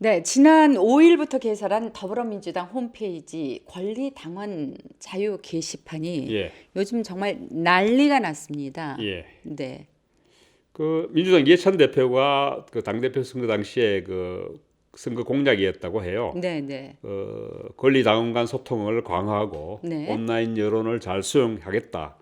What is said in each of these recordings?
네, 지난 5일부터 개설한 더불어민주당 홈페이지 권리당원 자유 게시판이 예, 요즘 정말 난리가 났습니다. 예. 네, 그 민주당 이해찬 대표가 그 당대표 선거 당시에 그 선거 공약이었다고 해요. 네, 네, 권리 당원 간 소통을 강화하고 네. 온라인 여론을 잘 수용하겠다.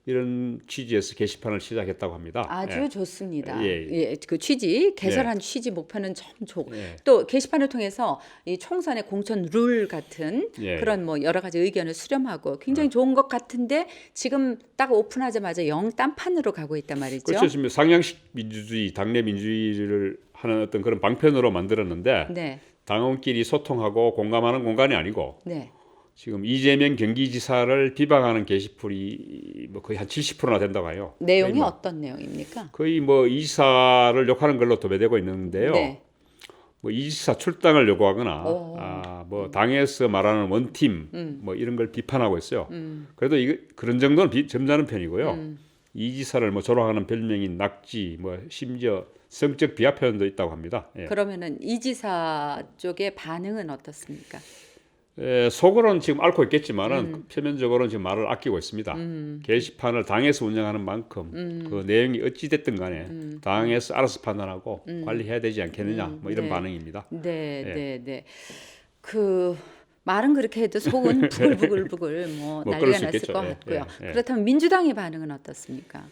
이런 취지에서 게시판을 시작했다고 합니다. 예, 아주 좋습니다. 예, 예, 그 취지, 예, 개설한 취지 목표는 참 좋고 예, 또 게시판을 통해서 이 총선의 공천 룰 같은 예, 그런 뭐 여러 가지 의견을 수렴하고 굉장히 좋은 것 같은데 지금 딱 오픈하자마자 영 딴판으로 가고 있단 말이죠. 그렇죠. 지금 상향식 민주주의, 당내 민주주의를 하는 어떤 그런 방편으로 만들었는데 네, 당원끼리 소통하고 공감하는 공간이 아니고 네. 지금 이재명 경기지사를 비방하는 게시물이 뭐 거의 한 70%나 된다고 해요. 내용이 어떤 내용입니까? 거의 뭐 이 지사를 욕하는 걸로 도배되고 있는데요. 네. 뭐 이 지사 출당을 요구하거나 오. 뭐 당에서 말하는 원팀 뭐 이런 걸 비판하고 있어요. 그래도 이거 그런 정도는 점잖은 편이고요. 이 지사를 뭐 조롱하는 별명인 낙지, 뭐 심지어 성적 비하 표현도 있다고 합니다. 예. 그러면은 이 지사 쪽의 반응은 어떻습니까? 속으로는 지금 앓고 있겠지만은 표면적으로는 지금 말을 아끼고 있습니다. 게시판을 당에서 운영하는 만큼 그 내용이 어찌 됐든 간에 당에서 알아서 판단하고 관리해야 되지 않겠느냐 뭐 이런 네. 반응입니다. 네, 예. 네, 네. 그 말은 그렇게 해도 속은 부글부글부글 뭐 뭐 그럴 난리가 수 났을 있겠죠. 것 예, 같고요. 예, 예. 그렇다면 민주당의 반응은 어떻습니까?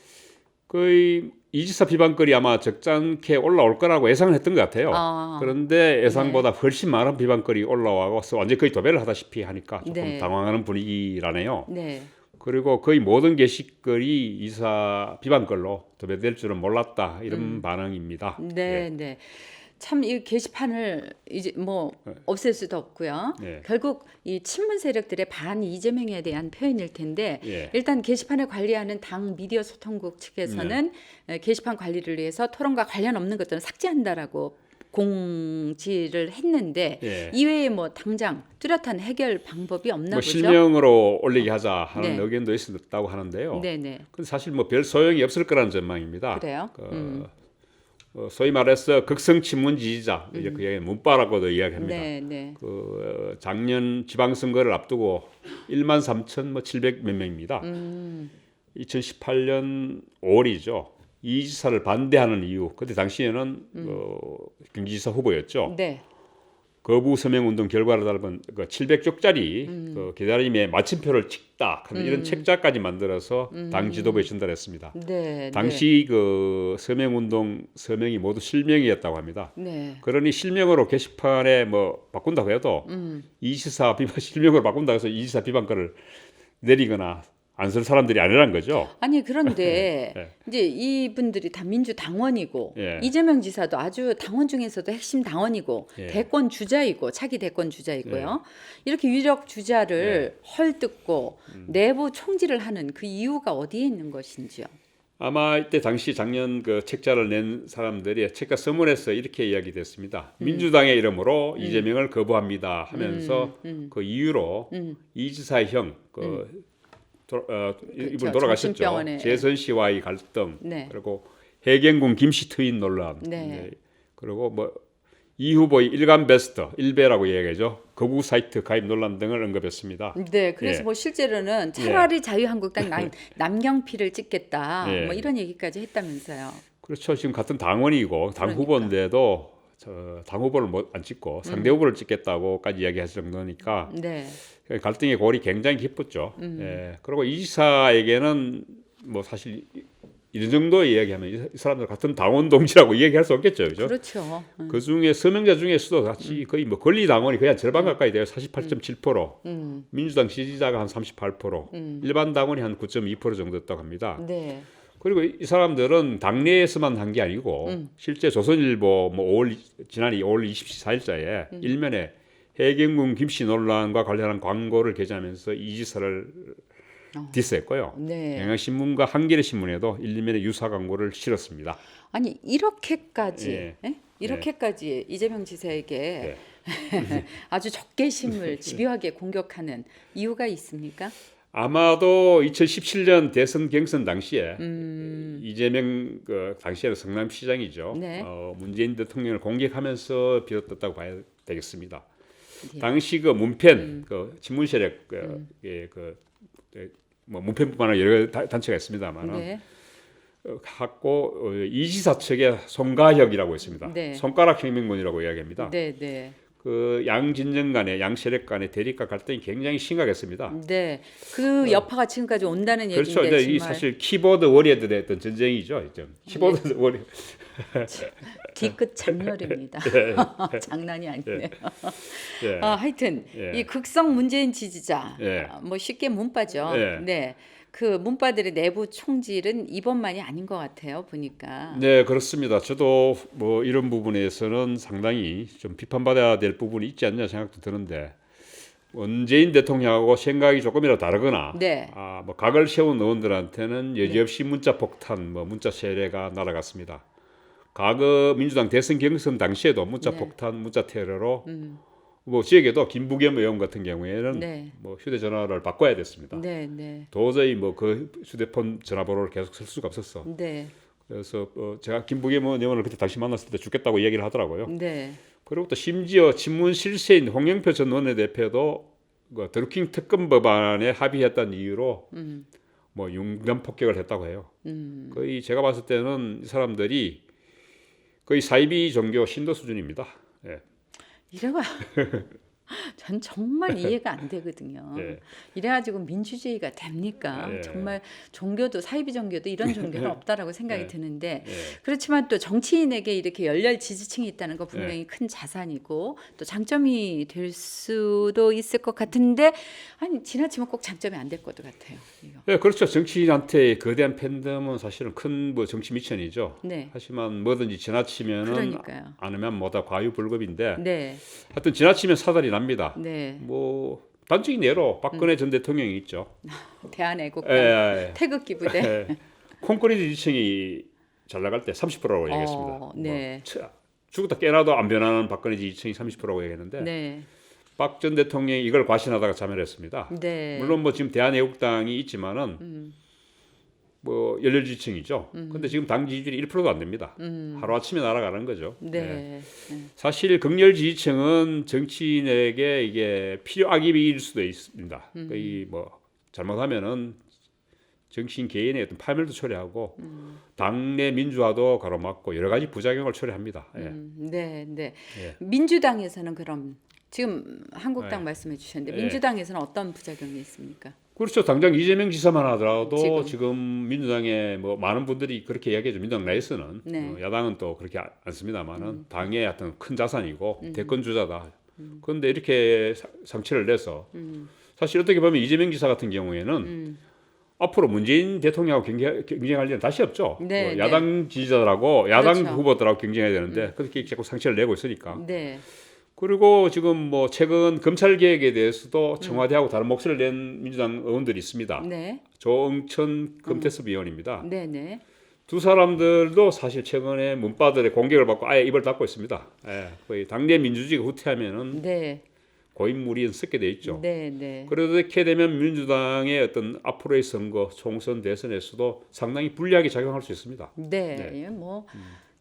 거의 이지사 비판글이 아마 적잖게 올라올 거라고 예상을 했던 것 같아요. 아, 그런데 네, 예상보다 훨씬 많은 비판글이 올라와서 완전 거의 도배를 하다시피 하니까 조금 네, 당황하는 분위기라네요. 네, 그리고 거의 모든 게시글이 이사 비판글로 도배될 줄은 몰랐다 이런 반응입니다. 네, 예, 네. 참 이 게시판을 이제 뭐 없앨 수도 없고요. 예, 결국 이 친문 세력들의 반 이재명에 대한 표현일 텐데 예, 일단 게시판을 관리하는 당 미디어 소통국 측에서는 게시판 관리를 위해서 토론과 관련 없는 것들은 삭제한다라고 공지를 했는데 예. 이외에 뭐 당장 뚜렷한 해결 방법이 없나 뭐 보죠. 실명으로 올리게 하자 하는 네, 의견도 있었다고 하는데요. 네, 네. 근데 사실 뭐 별 소용이 없을 거라는 전망입니다. 그래요. 소위 말해서 극성 친문 지지자 이제 그 얘기 문바라고도 이야기합니다. 네, 네. 작년 지방선거를 앞두고 1만 3천 뭐 700 몇 명입니다. 2018년 5월이죠. 이 지사를 반대하는 이유. 그때 당시에는 경기지사 후보였죠. 네. 거부 서명 운동 결과를 담은 그 700쪽짜리 그 기다림에 마침표를 찍다 하는 이런 책자까지 만들어서 당 지도부에 전달했습니다. 네, 당시 그 서명 운동 서명이 모두 실명이었다고 합니다. 네. 그러니 실명으로 게시판에 뭐 바꾼다고 해도 이지사 비판 실명으로 바꾼다고 해서 이지사 비판글을 내리거나 안 쓸 사람들이 아니라는 거죠. 아니 그런데 예, 이제 이분들이 다 민주당원이고 예, 이재명 지사도 아주 당원 중에서도 핵심 당원이고 예, 대권 주자이고 차기 대권 주자이고요. 이렇게 유력 주자를 헐뜯고 내부 총질을 하는 그 이유가 어디에 있는 것인지요? 아마 이때 당시 작년 그 책자를 낸 사람들이 책자 서문에서 이렇게 이야기됐습니다. 민주당의 이름으로 이재명을 거부합니다 하면서 그 이유로 이 지사의 형, 이분 그렇죠. 돌아가셨죠. 정신병원에. 재선 씨와의 갈등, 네. 그리고 해경군 김씨 트윈 논란, 네. 그리고 뭐 이 후보의 일간 베스트, 일베라고 이야기하죠. 거구 사이트 가입 논란 등을 언급했습니다. 네, 그래서 예. 뭐 실제로는 차라리 자유한국당 남경필을 찍겠다, 예. 뭐 이런 얘기까지 했다면서요. 그렇죠. 지금 같은 당원이고 당 그러니까. 후보인데도 당 후보를 안 찍고 상대 후보를 찍겠다고까지 이야기할 정도니까 네, 갈등의 골이 굉장히 깊었죠. 예. 그리고 이 지사에게는 뭐 사실 이런 정도 이야기하면 이 사람들 같은 당원 동지라고 이야기할 수 없겠죠, 그죠? 그렇죠. 그 중에 서명자 중에서도 같이 거의 뭐 권리 당원이 거의 한 절반 가까이 돼요. 48.7%, 민주당 지지자가 한 38%, 일반 당원이 한 9.2% 정도였다고 합니다. 네, 그리고 이 사람들은 당내에서만 한 게 아니고 실제 조선일보 뭐 지난 5월 24일자에 일면에 해경군 김씨 논란과 관련한 광고를 게재하면서 이 지사를 디스했고요. 네. 경향신문과 한겨레 신문에도 일면에 유사 광고를 실었습니다. 아니 이렇게까지 예. 예? 이렇게까지 이재명 지사에게 예. 아주 적개심을 집요하게 공격하는 이유가 있습니까? 아마도 2017년 대선 경선 당시에 이재명 그 당시에는 성남시장이죠. 네. 문재인 대통령을 공격하면서 비롯됐다고 봐야 되겠습니다. 예. 당시 그 문펜 그 친문 세력 뭐 문펜뿐만 아니라 여러 단체가 있습니다만 네. 갖고 이지사 측의 송가혁이라고 있습니다. 네. 손가락 혁명군이라고 이야기합니다. 네, 네. 그 양진영 간의 양 세력 간의 대립과 갈등이 굉장히 심각했습니다. 네. 그 여파가 지금까지 온다는 그렇죠. 얘기인데 이 정말 사실 키보드 워리어들의 어떤 전쟁이죠. 키보드 워리어. 뒤끝 장렬입니다. 장난이 아니네요. 예. 하여튼 예. 이 극성 문재인 지지자 예. 뭐 쉽게 문파죠. 예. 네. 그 문파들의 내부 총질은 이번만이 아닌 것 같아요. 보니까. 네, 그렇습니다. 저도 뭐 이런 부분에서는 상당히 좀 비판받아야 될 부분이 있지 않냐 생각도 드는데 문재인 대통령하고 생각이 조금이라도 다르거나 네. 뭐 각을 세운 의원들한테는 여지없이 문자 폭탄, 뭐 문자 세례가 날아갔습니다. 과거 민주당 대선 경선 당시에도 문자 네. 폭탄, 문자 테러로 뭐 지역에도 김부겸 의원 같은 경우에는 네. 뭐 휴대전화를 바꿔야 됐습니다. 네, 네. 도저히 뭐 그 휴대폰 전화번호를 계속 쓸 수가 없었어. 네. 그래서 제가 김부겸 의원을 그때 당시 만났을 때 죽겠다고 얘기를 하더라고요. 네. 그리고 또 심지어 친문 실세인 홍영표 전 원내대표도 그 드루킹 특검 법안에 합의했다는 이유로 뭐 융단 폭격을 했다고 해요. 거의 제가 봤을 때는 이 사람들이 거의 사이비 종교 신도 수준입니다. 예. 이래가 전 정말 이해가 안 되거든요. 예. 이래가지고 민주주의가 됩니까? 예. 정말 종교도 사이비 종교도 이런 종교는 없다라고 생각이 예. 드는데 예. 그렇지만 또 정치인에게 이렇게 열렬 지지층이 있다는 거 분명히 큰 자산이고 또 장점이 될 수도 있을 것 같은데 아니 지나치면 꼭 장점이 안 될 것도 같아요. 이거. 네, 그렇죠. 정치인한테 거대한 팬덤은 사실은 큰 뭐 정치 미천이죠. 네. 하지만 뭐든지 지나치면은 그러니까요. 않으면 뭐다 과유불급인데 네. 하여튼 지나치면 사달이 납니다. 네. 뭐 단적인 예로 박근혜 전 대통령이 있죠. 대한애국당 예. 태극기 부대. 예. 콘크리트 지층이 잘 나갈 때 30%라고 얘기했습니다. 네. 뭐, 죽었다 깨나도 안 변하는 박근혜 지지층이 30%라고 얘기했는데 네. 박 전 대통령이 이걸 과신하다가 자멸했습니다. 네. 물론 뭐 지금 대한애국당이 있지만은 뭐 열렬 지지층이죠. 근데 지금 당 지지율이 1%도 안 됩니다. 하루 아침에 날아가는 거죠. 네. 예. 네. 사실 극렬 지지층은 정치인에게 이게 필요 악입일 수도 있습니다. 거의 뭐 잘못하면은 정치인 개인의 어떤 파멸도 초래하고 당내 민주화도 가로막고 여러 가지 부작용을 초래합니다. 예. 네, 네. 예. 민주당에서는 그럼 지금 한국당 네. 말씀해 주셨는데 예. 민주당에서는 어떤 부작용이 있습니까? 그렇죠. 당장 이재명 지사만 하더라도 지금. 지금 민주당에 뭐 많은 분들이 그렇게 이야기하죠. 민주당 내에서는 네. 야당은 또 그렇게 않습니다만은 당의 어떤 큰 자산이고 대권 주자다. 그런데 이렇게 상처를 내서 사실 어떻게 보면 이재명 지사 같은 경우에는 앞으로 문재인 대통령하고 경쟁할 일은 다시 없죠. 네, 뭐 야당 지지자들하고 야당 그렇죠. 후보들하고 경쟁해야 되는데 그렇게 자꾸 상처를 내고 있으니까. 네. 그리고 지금 뭐 최근 검찰 개혁에 대해서도 청와대하고 다른 목소리를 낸 민주당 의원들이 있습니다. 네. 조응천 금태섭 의원입니다. 네, 네. 두 사람들도 사실 최근에 문바들의 공격을 받고 아예 입을 닫고 있습니다. 예, 거의 당내 민주주의가 후퇴하면은 네. 고인물이 섞게 돼 있죠. 네, 네. 그렇게 되면 민주당의 어떤 앞으로의 선거, 총선, 대선에서도 상당히 불리하게 작용할 수 있습니다. 네. 네. 예, 뭐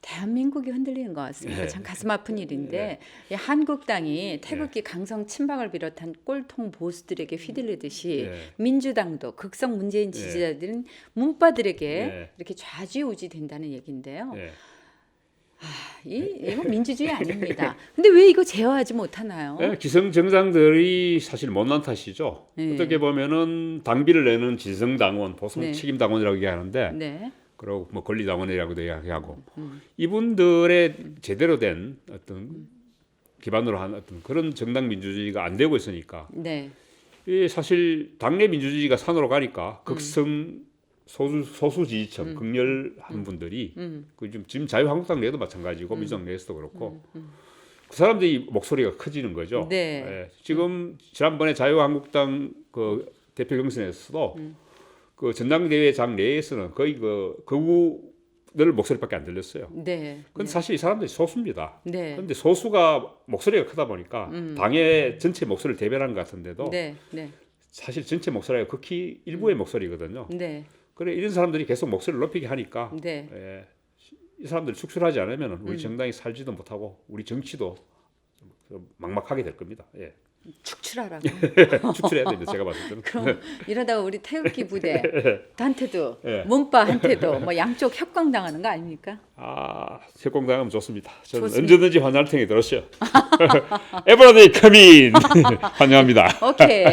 대한민국이 흔들리는 것 같습니다. 네. 참 가슴 아픈 일인데 이 한국당이 태극기 강성 친박을 비롯한 꼴통 보수들에게 휘둘리듯이 네. 민주당도 극성 문재인 지지자들은 문바들에게 네. 이렇게 좌지우지 된다는 얘기인데요. 예. 이거 민주주의 아닙니다. 근데 왜 이거 제어하지 못하나요? 예, 기성 정당들이 사실 못난 탓이죠. 네. 어떻게 보면은 당비를 내는 진성당원, 보수 네. 책임당원이라고 얘기하는데 네. 그리고 뭐 권리당원이라고도 이야기하고 이분들의 제대로 된 어떤 기반으로 한 어떤 그런 정당 민주주의가 안 되고 있으니까 네. 이 사실 당내 민주주의가 산으로 가니까 극성 소수 지지층 극렬한 분들이 그 지금 자유한국당 내도 마찬가지고 민주당 내에서도 그렇고 그 사람들이 목소리가 커지는 거죠. 네. 예, 지금 지난번에 자유한국당 그 대표 경선에서도 그 전당대회장 내에서는 거의 그 거구들 목소리밖에 안 들렸어요. 네. 근데 사실 이 사람들이 소수입니다. 네. 그런데 소수가 목소리가 크다 보니까 당의 전체 목소리를 대변한 것 같은데도 네. 네. 사실 전체 목소리가 극히 일부의 목소리거든요. 네. 그래 이런 사람들이 계속 목소리를 높이게 하니까 네. 이 사람들이 축출하지 않으면 우리 정당이 살지도 못하고 우리 정치도 막막하게 될 겁니다. 예. 축출하라고. 축출해야 됩니다. 제가 봤을 때는. 그럼 이러다가 우리 태극기 부대 한테도 예. 문바한테도 뭐 양쪽 협공당하는 거 아닙니까? 협공당하면 좋습니다. 저는 좋습니다. 언제든지 환영할 테니 들었죠. 에브리데이 커민 환영합니다. 오케이.